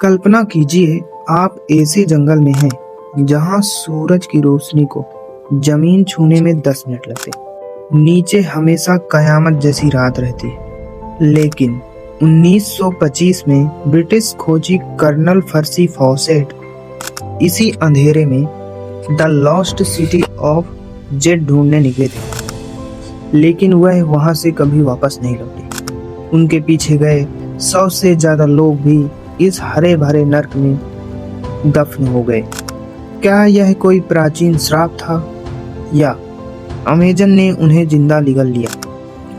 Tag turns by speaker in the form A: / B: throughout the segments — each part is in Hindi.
A: कल्पना कीजिए आप ऐसे जंगल में हैं जहां सूरज की रोशनी को जमीन छूने में 10 मिनट लगते। नीचे हमेशा कयामत जैसी रात रहती है। लेकिन 1925 में ब्रिटिश खोजी कर्नल पर्सी फॉसेट इसी अंधेरे में the lost city of Z ढूंढने निकले थे। लेकिन वह वहां से कभी वापस नहीं लौटे। उनके पीछे गए 100 से ज्यादा लोग भी इस हरे भरे नर्क में दफन हो गए। क्या यह कोई प्राचीन श्राप था या अमेजन ने उन्हें जिंदा निगल लिया?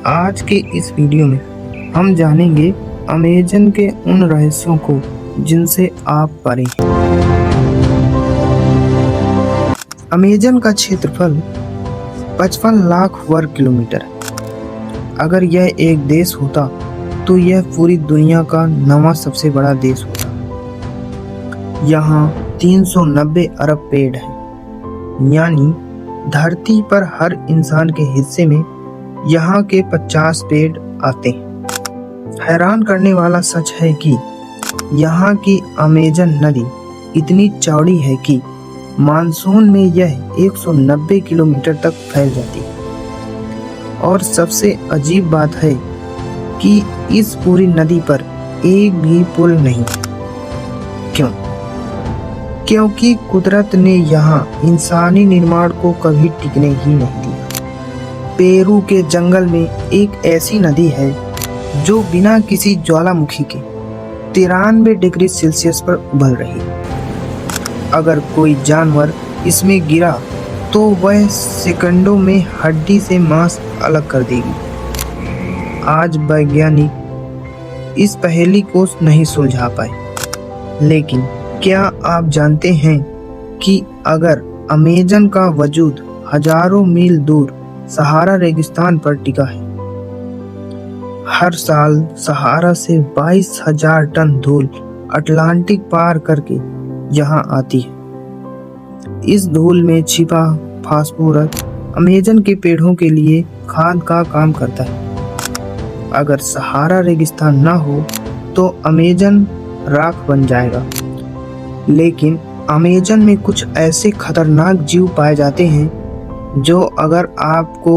A: आज के इस वीडियो में हम जानेंगे अमेजन के उन रहस्यों को जिनसे आप परे हैं। अमेजन का क्षेत्रफल 55 लाख वर्ग किलोमीटर है। अगर यह एक देश होता तो यह पूरी दुनिया का 9वां सबसे बड़ा देश होता। यहाँ 390 अरब पेड़ हैं, यानी धरती पर हर इंसान के हिस्से में यहाँ के 50 पेड़ आते हैं। हैरान करने वाला सच है कि यहाँ की अमेजन नदी इतनी चौड़ी है कि मानसून में यह 190 किलोमीटर तक फैल जाती है। और सबसे अजीब बात है कि इस पूरी नदी पर एक भी पुल नहीं। क्यों? क्योंकि कुदरत ने यहाँ इंसानी निर्माण को कभी टिकने ही नहीं दिया। पेरू के जंगल में एक ऐसी नदी है जो बिना किसी ज्वालामुखी के 93 डिग्री सेल्सियस पर उबल रही है। अगर कोई जानवर इसमें गिरा तो वह सेकंडों में हड्डी से मांस अलग कर देगी। आज वैज्ञानिक इस पहेली को नहीं सुलझा पाए। लेकिन क्या आप जानते हैं कि अगर अमेजन का वजूद हजारों मील दूर सहारा रेगिस्तान पर टिका है? हर साल सहारा से 22,000 टन धूल अटलांटिक पार करके यहाँ आती है। इस धूल में छिपा फास्फोरस अमेजन के पेड़ों के लिए खाद का काम करता है। अगर सहारा रेगिस्तान ना हो तो अमेजन राख बन जाएगा। लेकिन अमेजन में कुछ ऐसे खतरनाक जीव पाए जाते हैं जो अगर आपको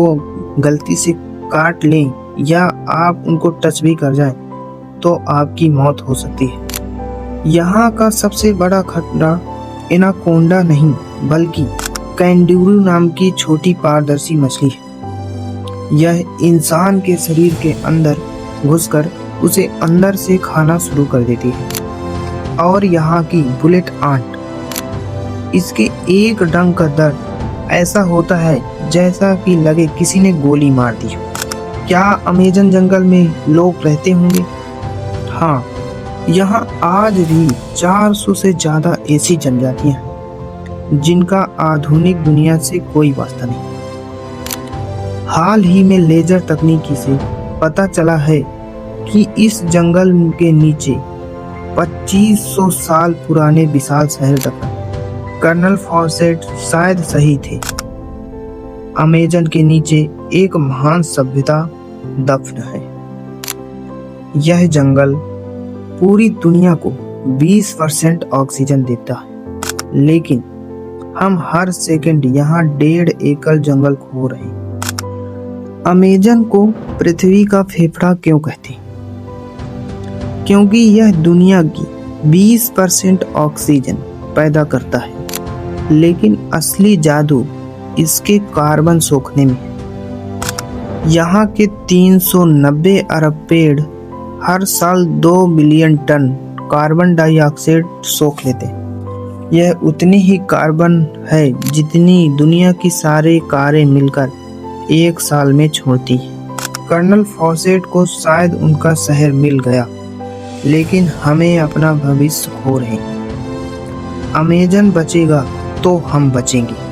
A: गलती से काट लें या आप उनको टच भी कर जाएं तो आपकी मौत हो सकती है। यहाँ का सबसे बड़ा खतरा एनाकोंडा नहीं बल्कि कैंडूरू नाम की छोटी पारदर्शी मछली है। यह इंसान के शरीर के अंदर घुसकर उसे अंदर से खाना शुरू कर देती है। और यहाँ की बुलेट आंट, इसके एक डंक का दर्द ऐसा होता है जैसा कि लगे किसी ने गोली मार दी हो। क्या अमेजन जंगल में लोग रहते होंगे? हाँ, यहाँ आज भी 400 से ज्यादा ऐसी जनजातियां हैं जिनका आधुनिक दुनिया से कोई वास्ता नहीं। हाल ही में लेजर तकनीकी से पता चला है कि इस जंगल के नीचे 2500 साल पुराने विशाल शहर दफन। कर्नल फॉसेट शायद सही थे। अमेजन के नीचे एक महान सभ्यता दफन है। यह जंगल पूरी दुनिया को 20% ऑक्सीजन देता है, लेकिन हम हर सेकंड यहाँ 1.5 एकड़ जंगल खो रहे हैं। अमेजन को पृथ्वी का फेफड़ा क्यों कहते हैं? क्योंकि यह दुनिया की 20% ऑक्सीजन पैदा करता है, लेकिन असली जादू इसके कार्बन सोखने में है। यहाँ के 390 अरब पेड़ हर साल 2 बिलियन टन कार्बन डाइऑक्साइड सोख लेते हैं। यह उतनी ही कार्बन है जितनी दुनिया की सारी कारें मिलकर एक साल में छोड़ती है। कर्नल फॉसेट को शायद उनका शहर मिल गया, लेकिन हमें अपना भविष्य खो रहे हैं। अमेजन बचेगा तो हम बचेंगे।